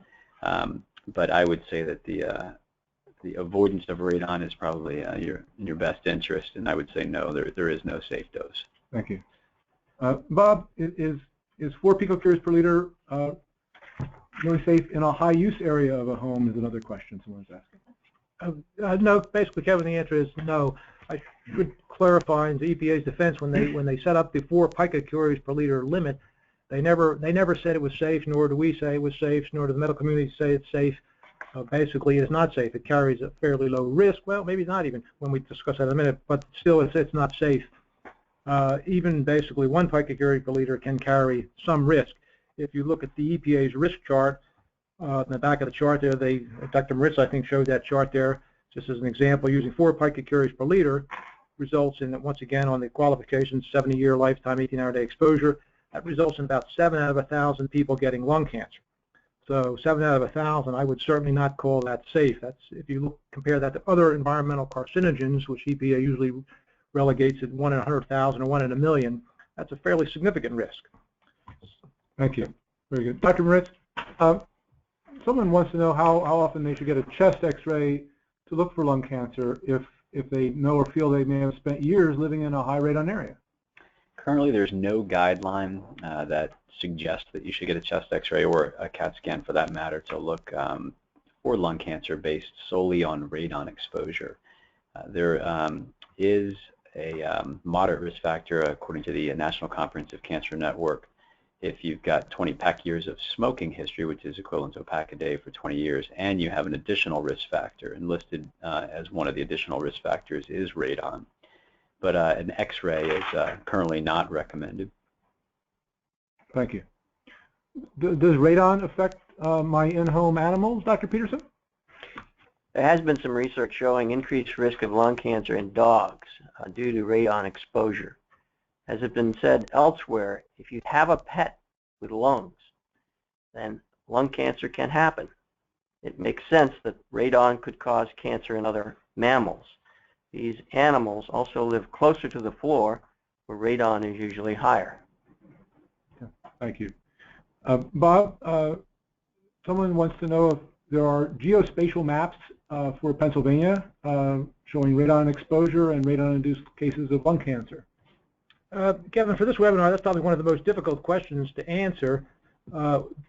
But I would say that the avoidance of radon is probably in your best interest, and I would say no, there is no safe dose. Thank you. Bob, is 4 picocuries per liter really safe in a high-use area of a home? Is another question someone's asking. No, basically, Kevin, the answer is no. I should clarify in the EPA's defense, when they set up the 4 picocuries per liter limit, they never said it was safe, nor do we say it was safe, nor does the medical community say it's safe. Basically, it's not safe. It carries a fairly low risk. Well, maybe not even when we discuss that in a minute, but still, it's not safe. Even basically 1 picocurie per liter can carry some risk. If you look at the EPA's risk chart, in the back of the chart there, Dr. Moritz, I think, showed that chart there, just as an example. Using 4 picocuries per liter results in, once again, on the qualifications, 70-year lifetime, 18-hour-a-day exposure. That results in about 7 out of 1,000 people getting lung cancer. So 7 out of 1,000, I would certainly not call that safe. That's, if you compare that to other environmental carcinogens, which EPA usually relegates at 1 in 100,000 or 1 in a million, that's a fairly significant risk. Thank you. Very good. Dr. Moritz, someone wants to know how often they should get a chest X-ray to look for lung cancer if they know or feel they may have spent years living in a high radon area. Currently, there's no guideline that suggests that you should get a chest X-ray or a CAT scan, for that matter, to look for lung cancer based solely on radon exposure. There is a moderate risk factor, according to the National Comprehensive Cancer Network, if you've got 20 pack years of smoking history, which is equivalent to a pack a day for 20 years, and you have an additional risk factor, and listed as one of the additional risk factors is radon. But an X-ray is currently not recommended. Thank you. Does radon affect my in-home animals, Dr. Peterson? There has been some research showing increased risk of lung cancer in dogs due to radon exposure. As has been said elsewhere, if you have a pet with lungs, then lung cancer can happen. It makes sense that radon could cause cancer in other mammals. These animals also live closer to the floor, where radon is usually higher. Thank you. Bob, someone wants to know if there are geospatial maps for Pennsylvania showing radon exposure and radon-induced cases of lung cancer. Kevin, for this webinar, that's probably one of the most difficult questions to answer.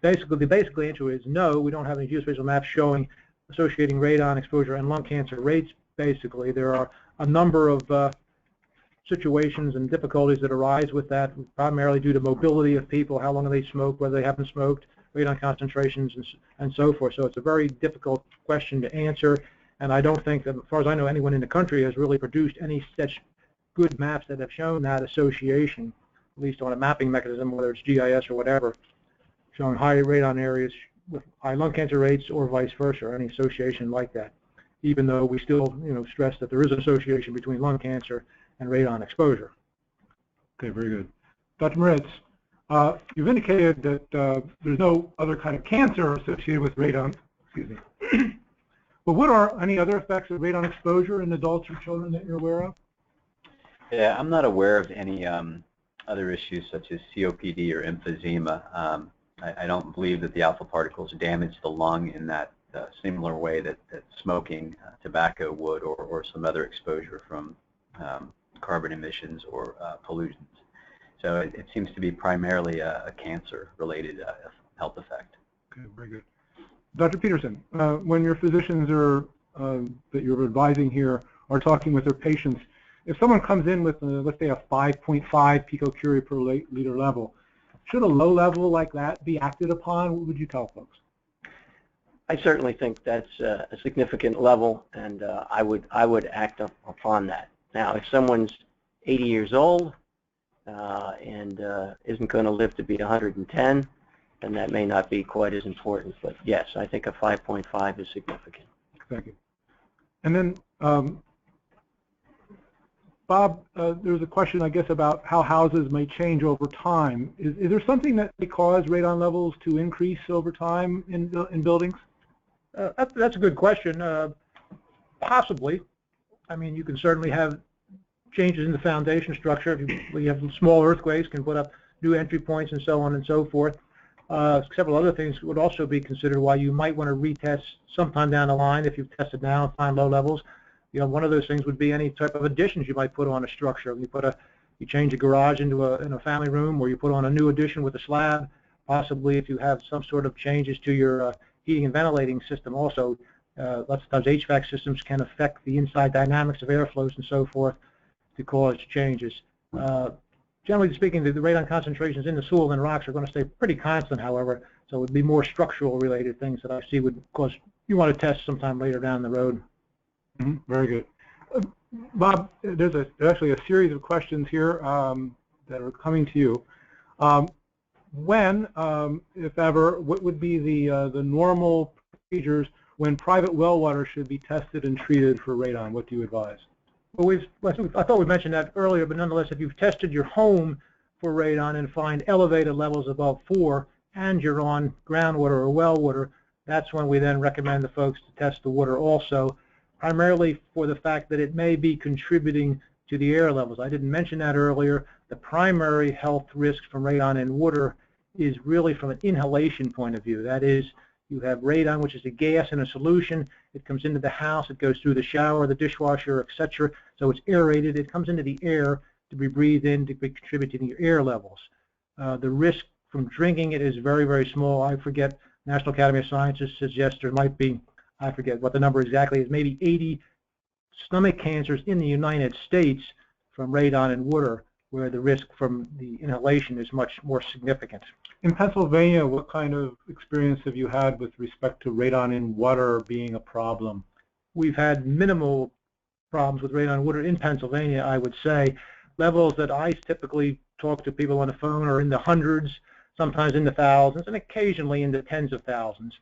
Basically, the basic answer is no, we don't have any geospatial maps showing associating radon exposure and lung cancer rates. Basically, there are a number of situations and difficulties that arise with that, primarily due to mobility of people, how long they smoke, whether they haven't smoked, radon concentrations, and so forth. So it's a very difficult question to answer, and I don't think that, as far as I know, anyone in the country has really produced any such good maps that have shown that association, at least on a mapping mechanism, whether it's GIS or whatever, showing high radon areas with high lung cancer rates or vice versa, or any association like that, even though we still stress that there is an association between lung cancer and radon exposure. Okay, very good. Dr. Moritz, you've indicated that there's no other kind of cancer associated with radon, excuse me. But what are any other effects of radon exposure in adults or children that you're aware of? Yeah, I'm not aware of any other issues such as COPD or emphysema. I don't believe that the alpha particles damage the lung in that similar way that smoking tobacco would, or some other exposure from carbon emissions or pollutants. So it seems to be primarily a cancer-related health effect. Okay, very good. Dr. Peterson, when your physicians are that you're advising here are talking with their patients, if someone comes in with, let's say, a 5.5 picocurie per liter level, should a low level like that be acted upon? What would you tell folks? I certainly think that's a significant level, and I would act upon that. Now, if someone's 80 years old and isn't going to live to be 110, then that may not be quite as important. But yes, I think a 5.5 is significant. Thank you. And then, Bob, there's a question, I guess, about how houses may change over time. Is there something that may cause radon levels to increase over time in buildings? That's a good question. Possibly. I mean, you can certainly have changes in the foundation structure. If you have small earthquakes, can put up new entry points and so on and so forth. Several other things would also be considered why you might want to retest sometime down the line if you've tested now and find low levels. One of those things would be any type of additions you might put on a structure. You change a garage into a family room, or you put on a new addition with a slab. Possibly if you have some sort of changes to your heating and ventilating system also. Lots of times HVAC systems can affect the inside dynamics of airflows and so forth to cause changes. Generally speaking, the radon concentrations in the soil and rocks are going to stay pretty constant, however, so it would be more structural related things that I see would cause you want to test sometime later down the road. Very good. Bob, there's actually a series of questions here that are coming to you. When, if ever, what would be the normal procedures when private well water should be tested and treated for radon? What do you advise? Well, I thought we mentioned that earlier, but nonetheless, if you've tested your home for radon and find elevated levels above 4 and you're on groundwater or well water, that's when we then recommend the folks to test the water also, primarily for the fact that it may be contributing to the air levels. I didn't mention that earlier. The primary health risk from radon in water is really from an inhalation point of view. That is, you have radon, which is a gas in a solution. It comes into the house. It goes through the shower, the dishwasher, etc. So it's aerated. It comes into the air to be breathed in to be contributing to your air levels. The risk from drinking it is very, very small. I forget, National Academy of Sciences suggests there might be, I forget what the number exactly is, maybe 80 stomach cancers in the United States from radon in water, where the risk from the inhalation is much more significant. In Pennsylvania, what kind of experience have you had with respect to radon in water being a problem? We've had minimal problems with radon in water in Pennsylvania, I would say. Levels that I typically talk to people on the phone are in the hundreds, sometimes in the thousands, and occasionally in the tens of thousands.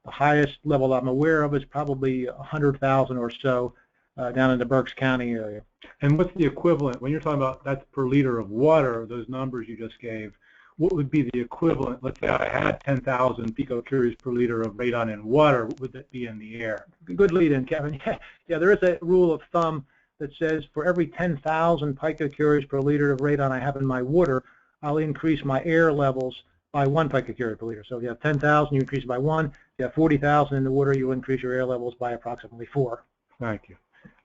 The highest level I'm aware of is probably 100,000 or so. down in the Berks County area. And what's the equivalent, when you're talking about that's per liter of water, those numbers you just gave, what would be the equivalent? Let's say I had 10,000 picocuries per liter of radon in water, what would that be in the air? Good lead in, Kevin. Yeah, there is a rule of thumb that says for every 10,000 picocuries per liter of radon I have in my water, I'll increase my air levels by 1 picocurie per liter. So if you have 10,000, you increase it by 1. If you have 40,000 in the water, you increase your air levels by approximately 4. Thank you.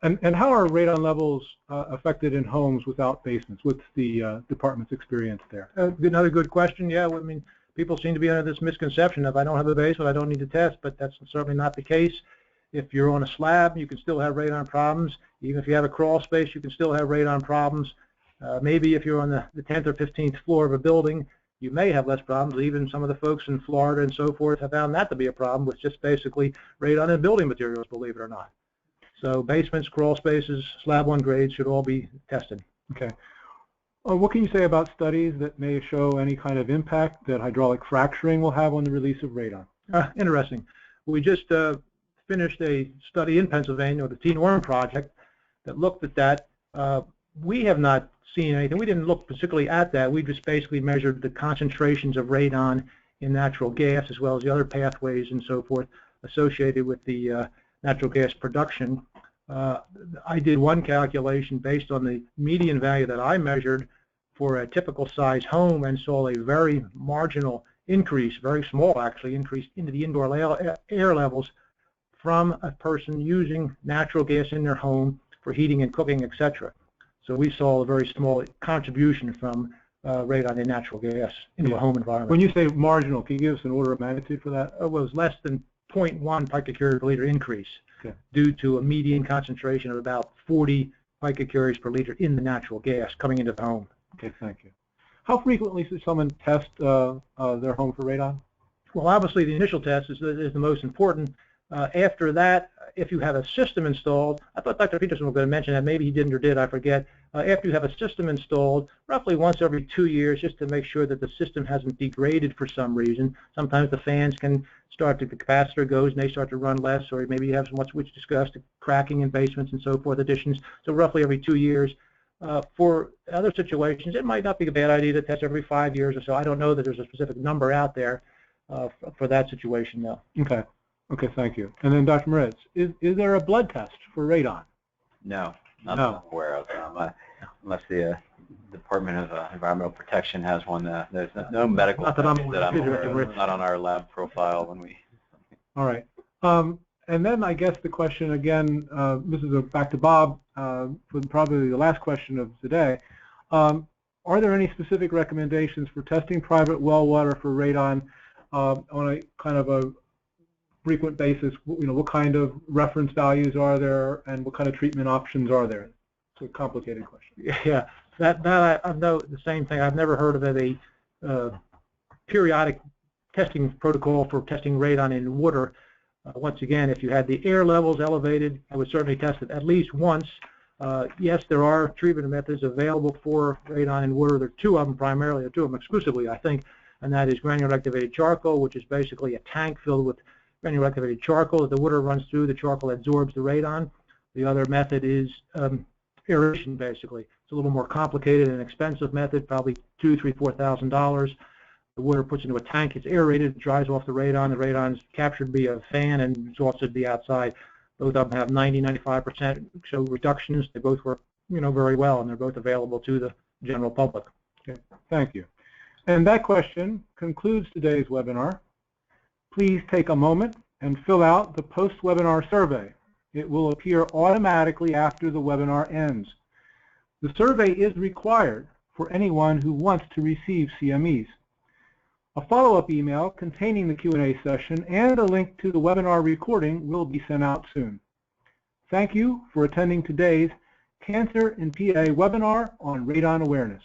And how are radon levels affected in homes without basements? What's the department's experience there? Another good question. Yeah, I mean, people seem to be under this misconception of I don't have a basement, I don't need to test, but that's certainly not the case. If you're on a slab, you can still have radon problems. Even if you have a crawl space, you can still have radon problems. Maybe if you're on the 10th or 15th floor of a building, you may have less problems. Even some of the folks in Florida and so forth have found that to be a problem with just basically radon and building materials, believe it or not. So basements, crawl spaces, slab on grades should all be tested. Okay. What can you say about studies that may show any kind of impact that hydraulic fracturing will have on the release of radon? Interesting. We just finished a study in Pennsylvania, the Teen Worm Project, that looked at that. We have not seen anything. We didn't look particularly at that. We just basically measured the concentrations of radon in natural gas as well as the other pathways and so forth associated with the natural gas production. I did one calculation based on the median value that I measured for a typical size home and saw a very marginal increase, very small actually, increase into the indoor air levels from a person using natural gas in their home for heating and cooking, etc. So we saw a very small contribution from radon in natural gas into a home environment. When you say marginal, can you give us an order of magnitude for that? It was less than 0.1 picocurie per liter increase due to a median concentration of about 40 picocuries per liter in the natural gas coming into the home. Okay, thank you. How frequently should someone test their home for radon? Well, obviously the initial test is the most important. After that, if you have a system installed, I thought Dr. Peterson was going to mention that, maybe he didn't or did, I forget. After you have a system installed, roughly once every 2 years, just to make sure that the system hasn't degraded for some reason. Sometimes the fans can start to, the capacitor goes and they start to run less, or maybe you have some, which discussed, cracking in basements and so forth, additions. So roughly every 2 years. For other situations, it might not be a bad idea to test every 5 years or so. I don't know that there's a specific number out there for that situation, though. Okay. Okay, thank you. And then Dr. Moritz, is there a blood test for radon? No, not that I'm aware of. Unless the Department of Environmental Protection has one. There's no medical test that I'm aware of. Not on our lab profile when we. All right. And then I guess the question again, this is back to Bob for probably the last question of the day. Are there any specific recommendations for testing private well water for radon on a kind of a frequent basis? You know, what kind of reference values are there, and what kind of treatment options are there? It's a complicated question. Yeah, that I know the same thing. I've never heard of a periodic testing protocol for testing radon in water. Once again, if you had the air levels elevated, I would certainly test it at least once. Yes, there are treatment methods available for radon in water. There are two of them primarily, or two of them exclusively, I think, and that is granular activated charcoal, which is basically a tank filled with granular activated charcoal that the water runs through. The charcoal absorbs the radon. The other method is aeration, basically. It's a little more complicated and expensive method, probably $2,000, $3,000, $4,000. The water puts into a tank, it's aerated, it dries off the radon. The radon is captured via a fan and exhausted the outside. Both of them have 90–95% show reductions. They both work, very well, and they're both available to the general public. Okay, thank you. And that question concludes today's webinar. Please take a moment and fill out the post-webinar survey. It will appear automatically after the webinar ends. The survey is required for anyone who wants to receive CMEs. A follow-up email containing the Q&A session and a link to the webinar recording will be sent out soon. Thank you for attending today's Cancer in PA webinar on radon awareness.